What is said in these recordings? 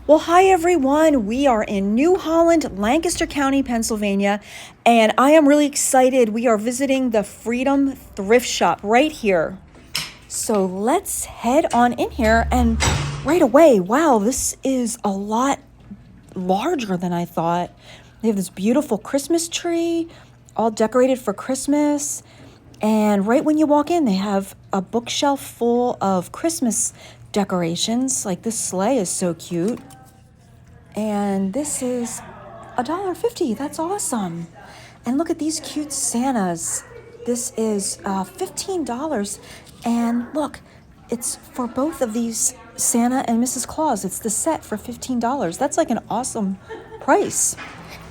Well, hi everyone. We are in New Holland, Lancaster County, Pennsylvania, and I am really excited. We are visiting the Freedom Thrift Shop right here. So let's head on in here, and right away, wow, this is a lot larger than I thought. They have this beautiful Christmas tree, all decorated for Christmas. And right when you walk in, they have a bookshelf full of Christmas decorations. Like this sleigh is so cute. And this is $1.50. That's awesome. And look at these cute Santas. This is $15. And look, it's for both of these Santa and Mrs. Claus. It's the set for $15. That's like an awesome price.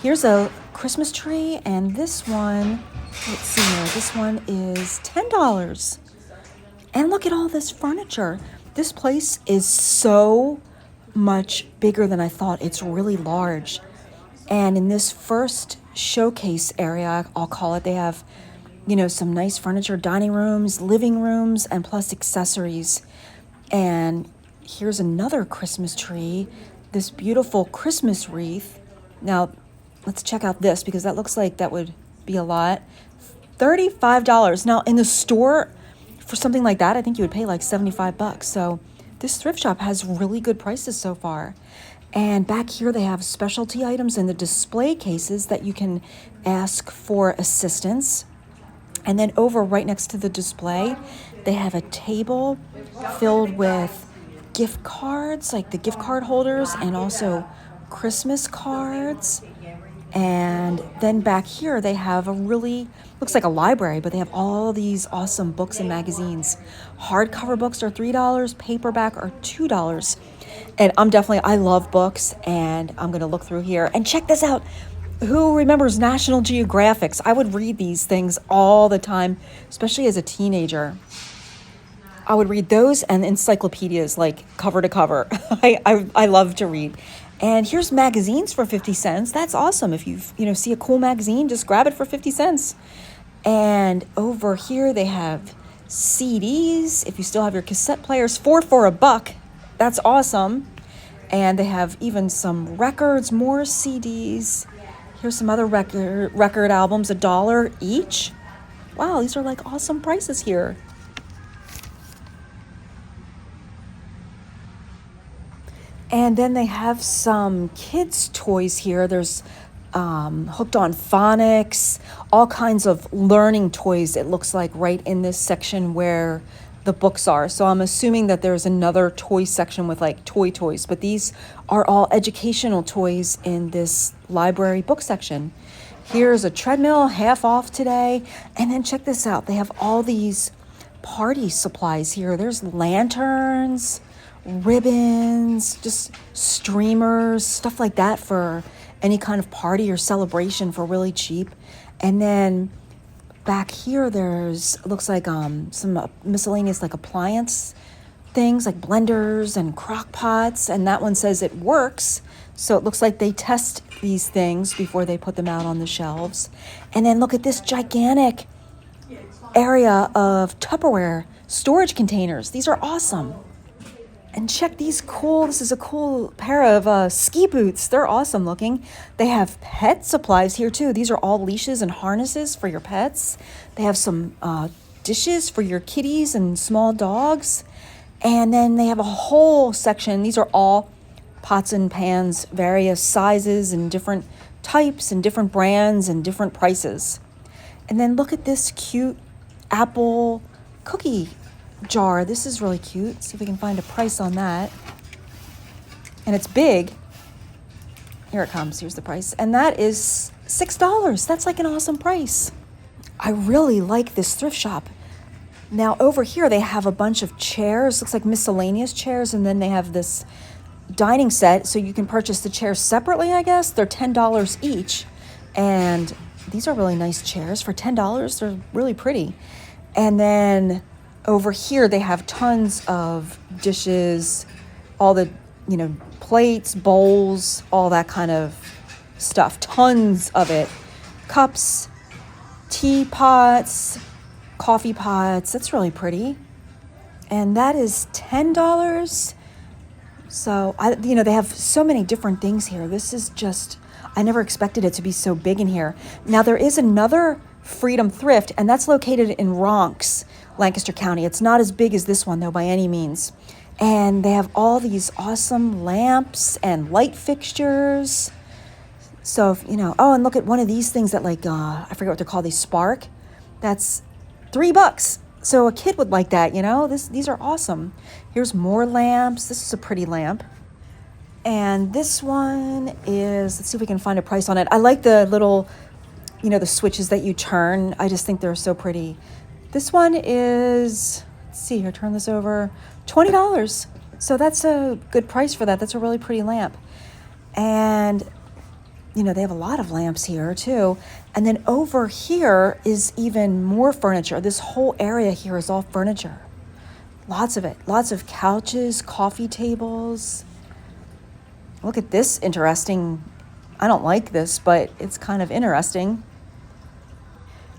Here's a Christmas tree, and this one, let's see here, this one is $10. And look at all this furniture. This place is so much bigger than I thought. It's really large. And in this first showcase area, I'll call it, they have, some nice furniture, dining rooms, living rooms, and plus accessories. And here's another Christmas tree, this beautiful Christmas wreath. Now, let's check out this because that looks like that would be a lot. $35. Now, in the store, for something like that, I think you would pay like $75. So this thrift shop has really good prices so far. And back here they have specialty items in the display cases that you can ask for assistance. And then over right next to the display, they have a table filled with gift cards, like the gift card holders, and also Christmas cards. And then back here they have looks like a library, but they have all these awesome books and magazines. Hardcover books are $3, paperback are $2. And I love books, and I'm gonna look through here and check this out. Who remembers National Geographics? I would read these things all the time, especially as a teenager. I would read those and encyclopedias, like cover to cover. I love to read. And here's magazines for 50 cents. That's awesome. If you see a cool magazine, just grab it for 50 cents. And over here they have CDs. If you still have your cassette players, 4 for $1. That's awesome. And they have even some records, more CDs. Here's some other record albums, $1 each. Wow, these are like awesome prices here. And then they have some kids' toys here. There's hooked on phonics, all kinds of learning toys, it looks like, right in this section where the books are. So I'm assuming that there's another toy section with like toys, but these are all educational toys in this library book section. Here's a treadmill, half off today. And then check this out. They have all these party supplies here. There's lanterns, ribbons, just streamers, stuff like that for any kind of party or celebration for really cheap. And then back here looks like some miscellaneous like appliance things like blenders and crock pots, and that one says it works. So it looks like they test these things before they put them out on the shelves. And then look at this gigantic area of Tupperware storage containers. These are awesome. And check these this is a cool pair of ski boots. They're awesome looking. They have pet supplies here too. These are all leashes and harnesses for your pets. They have some dishes for your kitties and small dogs. And then they have a whole section. These are all pots and pans, various sizes and different types and different brands and different prices. And then look at this cute apple cookie jar. This is really cute. See if we can find a price on that. And it's big. Here it comes. Here's the price. And that is $6. That's like an awesome price. I really like this thrift shop. Now over here they have a bunch of chairs. Looks like miscellaneous chairs. And then they have this dining set. So you can purchase the chairs separately, I guess. They're $10 each. And these are really nice chairs for $10. They're really pretty. And then over here, they have tons of dishes, all the, plates, bowls, all that kind of stuff. Tons of it. Cups, teapots, coffee pots. That's really pretty. And that is $10. So, they have so many different things here. This is just, I never expected it to be so big in here. Now, there is another Freedom Thrift, and that's located in Ronks, Lancaster County. It's not as big as this one, though, by any means. And they have all these awesome lamps and light fixtures. So, oh, and look at one of these things that I forget what they're called, they spark. That's $3. So a kid would like that, These are awesome. Here's more lamps. This is a pretty lamp. And this one is, let's see if we can find a price on it. I like the little, the switches that you turn. I just think they're so pretty. This one is, let's see here, turn this over, $20. So that's a good price for that. That's a really pretty lamp. And, they have a lot of lamps here too. And then over here is even more furniture. This whole area here is all furniture. Lots of it. Lots of couches, coffee tables. Look at this interesting. I don't like this, but it's kind of interesting.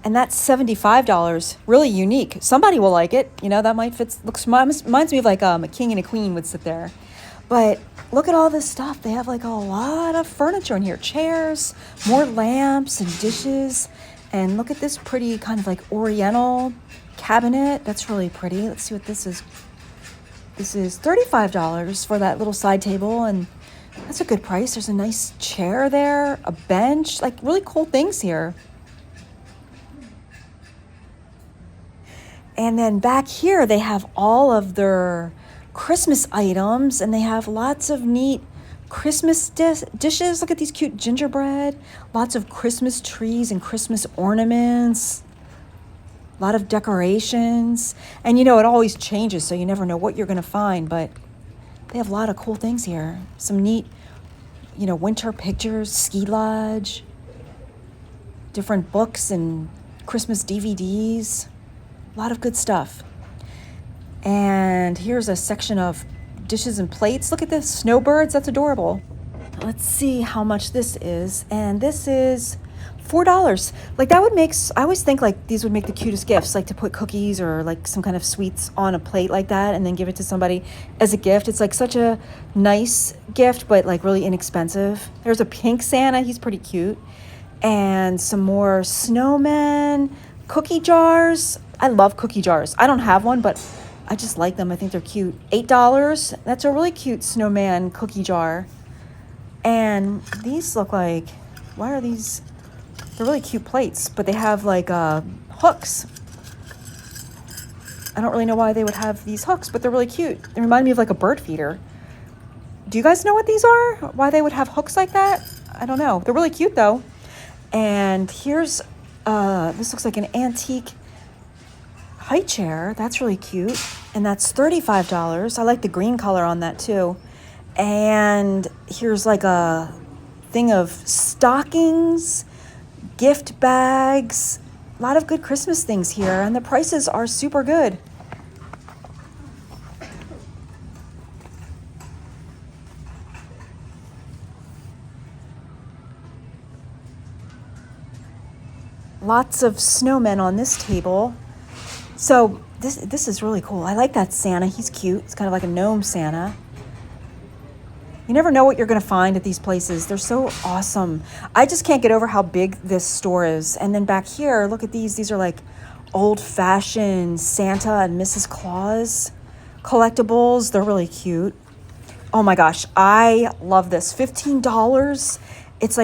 And that's $75. Really unique. Somebody will like it. That might fit. Reminds me of a king and a queen would sit there. But look at all this stuff. They have a lot of furniture in here. Chairs, more lamps and dishes. And look at this pretty kind of oriental cabinet. That's really pretty. Let's see what this is. This is $35 for that little side table. And that's a good price. There's a nice chair there, a bench, really cool things here. And then back here, they have all of their Christmas items, and they have lots of neat Christmas dishes. Look at these cute gingerbread, lots of Christmas trees and Christmas ornaments, a lot of decorations. And it always changes, so you never know what you're going to find, but they have a lot of cool things here. Some neat, winter pictures, ski lodge, different books and Christmas DVDs, a lot of good stuff. And here's a section of dishes and plates. Look at this, snowbirds, that's adorable. Let's see how much this is. And this is $4. That would make, I always think these would make the cutest gifts, to put cookies or some kind of sweets on a plate like that and then give it to somebody as a gift. It's such a nice gift, but really inexpensive. There's a pink Santa, he's pretty cute. And some more snowmen, cookie jars. I love cookie jars. I don't have one, but I just like them. I think they're cute. $8. That's a really cute snowman cookie jar. And these look why are these? They're really cute plates, but they have hooks. I don't really know why they would have these hooks, but they're really cute. They remind me of a bird feeder. Do you guys know what these are? Why they would have hooks like that? I don't know. They're really cute though. And here's, this looks like an antique high chair. That's really cute. And that's $35. I like the green color on that too. And here's a thing of stockings, gift bags, a lot of good Christmas things here. And the prices are super good. Lots of snowmen on this table. So this is really cool. I like that Santa. He's cute. It's kind of like a gnome Santa. You never know what you're going to find at these places. They're so awesome. I just can't get over how big this store is. And then back here, look at these. These are old-fashioned Santa and Mrs. Claus collectibles. They're really cute. Oh my gosh, I love this. $15. It's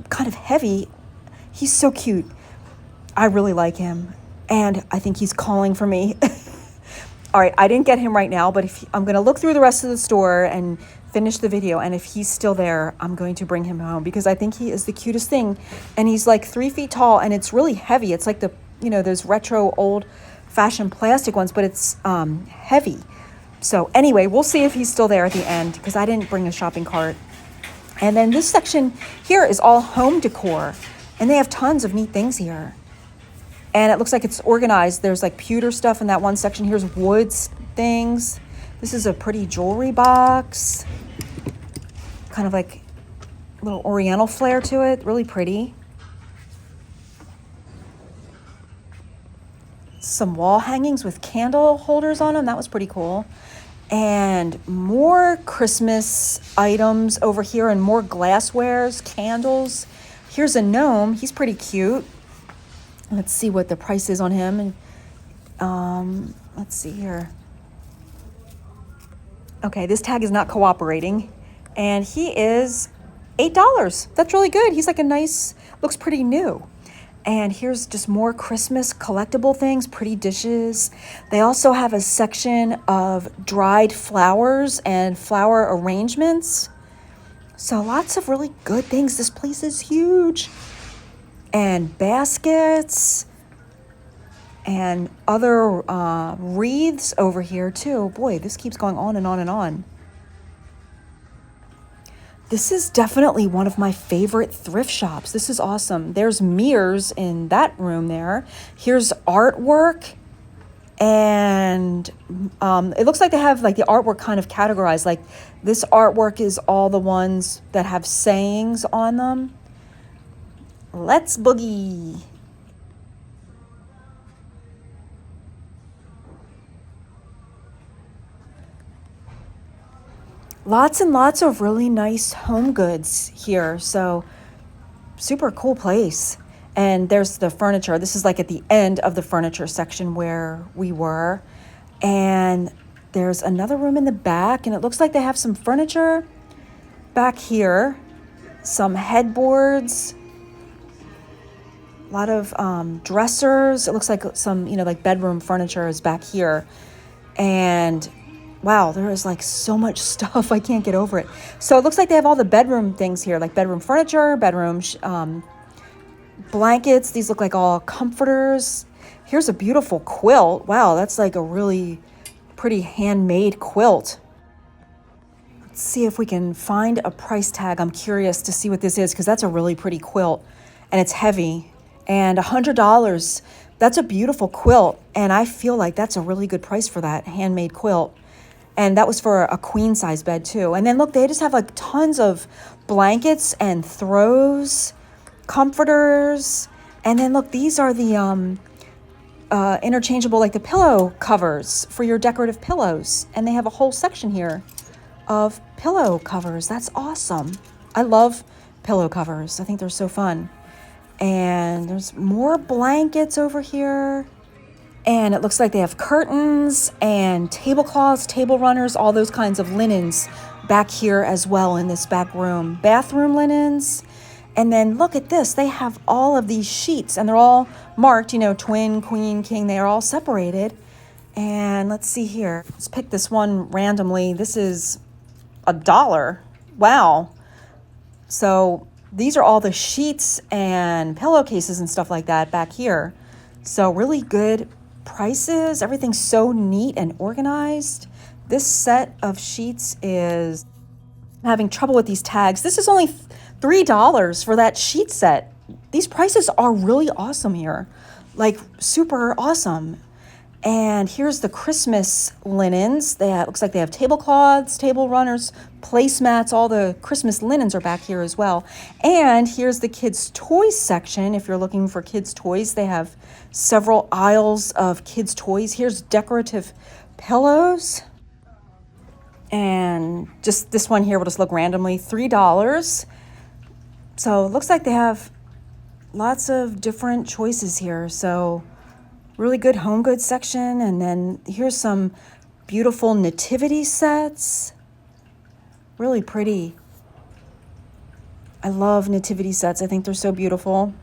kind of heavy. He's so cute. I really like him. And I think he's calling for me. All right, I didn't get him right now, but I'm going to look through the rest of the store and finish the video. And if he's still there, I'm going to bring him home because I think he is the cutest thing. And he's 3 feet tall, and it's really heavy. It's those retro old-fashioned plastic ones, but it's heavy. So anyway, we'll see if he's still there at the end because I didn't bring a shopping cart. And then this section here is all home decor, and they have tons of neat things here. And it looks like it's organized. There's pewter stuff in that one section. Here's woods things. This is a pretty jewelry box. Kind of a little oriental flair to it. Really pretty. Some wall hangings with candle holders on them. That was pretty cool. And more Christmas items over here and more glasswares, candles. Here's a gnome. He's pretty cute. Let's see what the price is on him. And let's see here. Okay, this tag is not cooperating. And he is $8. That's really good. He's like a nice, looks pretty new. And here's just more Christmas collectible things, pretty dishes. They also have a section of dried flowers and flower arrangements. So lots of really good things. This place is huge. And baskets and other wreaths over here too. Boy, this keeps going on and on and on. This is definitely one of my favorite thrift shops. This is awesome. There's mirrors in that room there. Here's artwork. And it looks like they have like the artwork kind of categorized. Like this artwork is all the ones that have sayings on them. Let's boogie. Lots and lots of really nice home goods here. So super cool place. And there's the furniture. This is like at the end of the furniture section where we were. And there's another room in the back, and it looks like they have some furniture back here, some headboards, a lot of dressers. It looks like some, like bedroom furniture is back here. And wow, there is like so much stuff. I can't get over it. So it looks like they have all the bedroom things here, like bedroom furniture, bedroom blankets. These look like all comforters. Here's a beautiful quilt. Wow, that's like a really pretty handmade quilt. Let's see if we can find a price tag. I'm curious to see what this is because that's a really pretty quilt and it's heavy. And $100. That's a beautiful quilt. And I feel like that's a really good price for that handmade quilt. And that was for a queen size bed too. And then look, they just have like tons of blankets and throws, comforters. And then look, these are the interchangeable, like the pillow covers for your decorative pillows. And they have a whole section here of pillow covers. That's awesome. I love pillow covers. I think they're so fun. And there's more blankets over here. And it looks like they have curtains and tablecloths, table runners, all those kinds of linens back here as well in this back room. Bathroom linens. And then look at this. They have all of these sheets and they're all marked, twin, queen, king. They are all separated. And let's see here. Let's pick this one randomly. This is $1. Wow. So these are all the sheets and pillowcases and stuff like that back here. So really good prices. Everything's so neat and organized. This set of sheets is I'm having trouble with these tags. This is only $3 for that sheet set. These prices are really awesome here, like super awesome. And here's the Christmas linens. Looks like they have tablecloths, table runners, placemats. All the Christmas linens are back here as well. And here's the kids' toys section. If you're looking for kids' toys, they have several aisles of kids' toys. Here's decorative pillows. And just this one here will just look randomly, $3. So it looks like they have lots of different choices here. So really good home goods section. And then here's some beautiful nativity sets. Really pretty. I love nativity sets. I think they're so beautiful.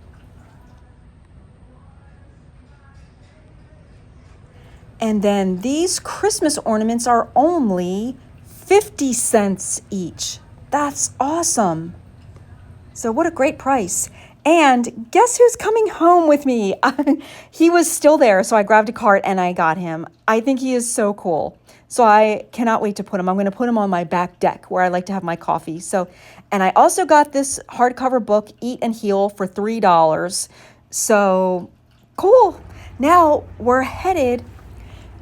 And then these Christmas ornaments are only 50 cents each. That's awesome. So what a great price. And guess who's coming home with me? He was still there, so I grabbed a cart and I got him. I think he is so cool. So I cannot wait to put him. I'm going to put him on my back deck where I like to have my coffee. And I also got this hardcover book, Eat and Heal, for $3. So cool. Now we're headed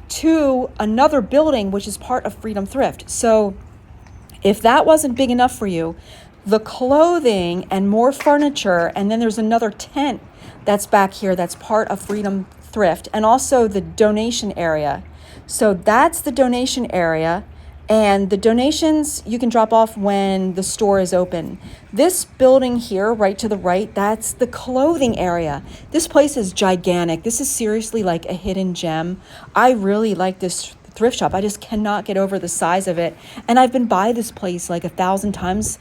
to another building, which is part of Freedom Thrift. So if that wasn't big enough for you, the clothing and more furniture, and then there's another tent that's back here that's part of Freedom Thrift, and also the donation area. So that's the donation area, And the donations you can drop off when the store is open. This building here, right to the right, that's the clothing area. This place is gigantic. This is seriously like a hidden gem. I really like this thrift shop. I just cannot get over the size of it. And I've been by this place like 1,000 times.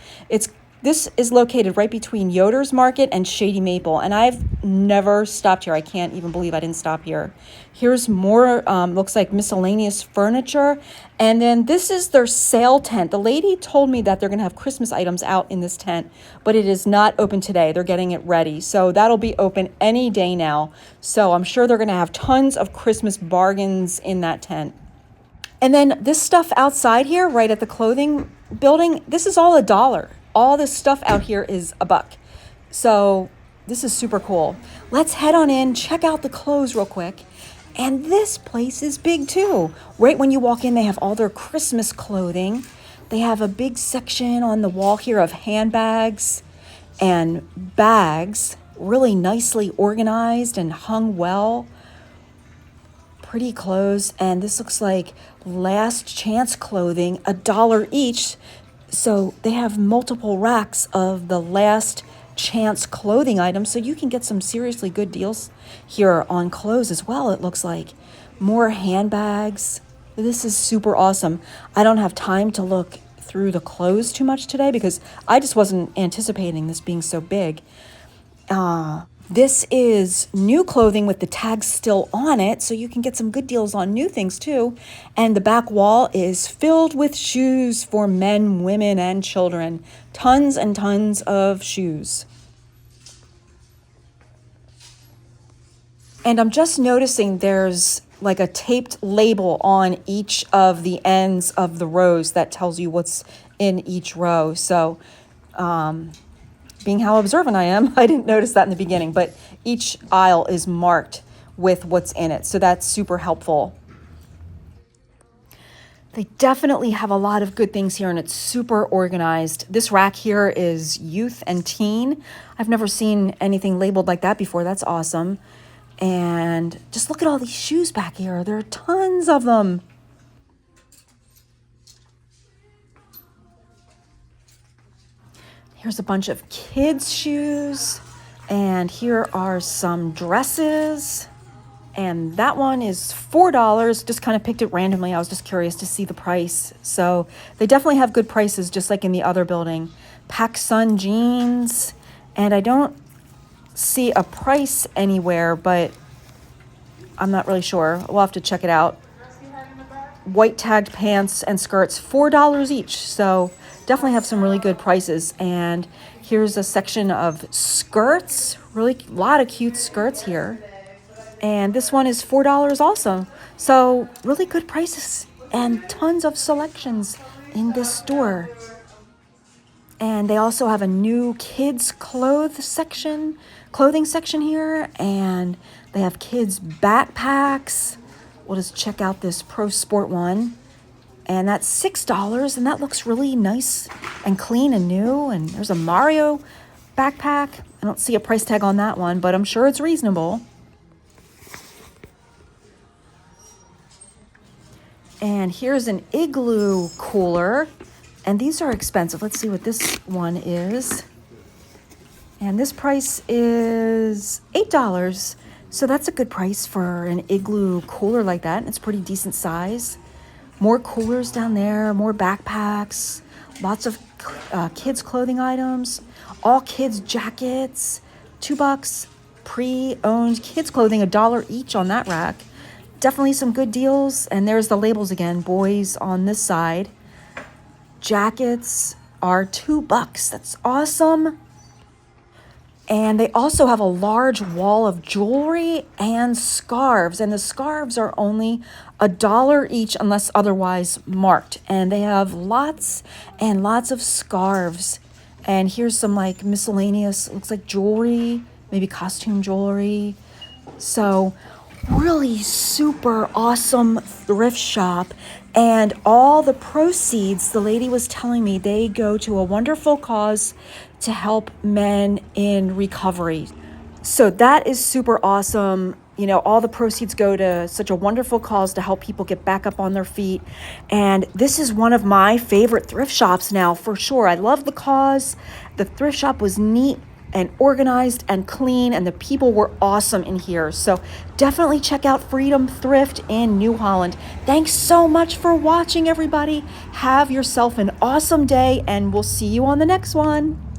This is located right between Yoder's Market and Shady Maple, and I've never stopped here. I can't even believe I didn't stop here. Here's more, looks like miscellaneous furniture, and then this is their sale tent. The lady told me that they're going to have Christmas items out in this tent, but it is not open today. They're getting it ready, so that'll be open any day now. So I'm sure they're going to have tons of Christmas bargains in that tent. And then this stuff outside here, right at the clothing building, this is all $1. All this stuff out here is $1. So this is super cool. Let's head on in, check out the clothes real quick. And this place is big too. Right when you walk in, they have all their Christmas clothing. They have a big section on the wall here of handbags and bags, really nicely organized and hung well. Pretty clothes. And this looks like last chance clothing, $1 each. So they have multiple racks of the last chance clothing items, so you can get some seriously good deals here on clothes as well. It looks like more handbags. This is super awesome. I don't have time to look through the clothes too much today because I just wasn't anticipating this being so big. This is new clothing with the tags still on it, so you can get some good deals on new things too. And the back wall is filled with shoes for men, women, and children. Tons and tons of shoes. And I'm just noticing there's like a taped label on each of the ends of the rows that tells you what's in each row. So, being how observant I am, I didn't notice that in the beginning, but each aisle is marked with what's in it. So that's super helpful. They definitely have a lot of good things here, and it's super organized. This rack here is youth and teen. I've never seen anything labeled like that before. That's awesome. And just look at all these shoes back here. There are tons of them. Here's a bunch of kids' shoes, and here are some dresses, and that one is $4. Just kind of picked it randomly. I was just curious to see the price. So they definitely have good prices, just like in the other building. PacSun jeans, and I don't see a price anywhere, but I'm not really sure. We'll have to check it out. White tagged pants and skirts, $4 each. So definitely have some really good prices. And here's a section of skirts, really a lot of cute skirts here. And this one is $4 also. So really good prices and tons of selections in this store. And they also have a new kids clothing section here, and they have kids backpacks. We'll just check out this Pro Sport one. And that's $6, and that looks really nice and clean and new. And there's a Mario backpack. I don't see a price tag on that one, but I'm sure it's reasonable. And here's an Igloo cooler. And these are expensive. Let's see what this one is. And this price is $8. So that's a good price for an Igloo cooler like that. It's pretty decent size. More coolers down there, more backpacks, lots of kids' clothing items, all kids' jackets, $2, pre-owned kids' clothing, $1 each on that rack. Definitely some good deals. And there's the labels again, boys on this side. Jackets are $2. That's awesome. And they also have a large wall of jewelry and scarves. And the scarves are only $1 each unless otherwise marked. And they have lots and lots of scarves. And here's some like miscellaneous, looks like jewelry, maybe costume jewelry. So really super awesome thrift shop. And all the proceeds, the lady was telling me, they go to a wonderful cause to help men in recovery. So that is super awesome. You know, all the proceeds go to such a wonderful cause to help people get back up on their feet. And this is one of my favorite thrift shops now, for sure. I love the cause. The thrift shop was neat and organized and clean, and the people were awesome in here. So definitely check out Freedom Thrift in New Holland. Thanks so much for watching, everybody. Have yourself an awesome day, and we'll see you on the next one.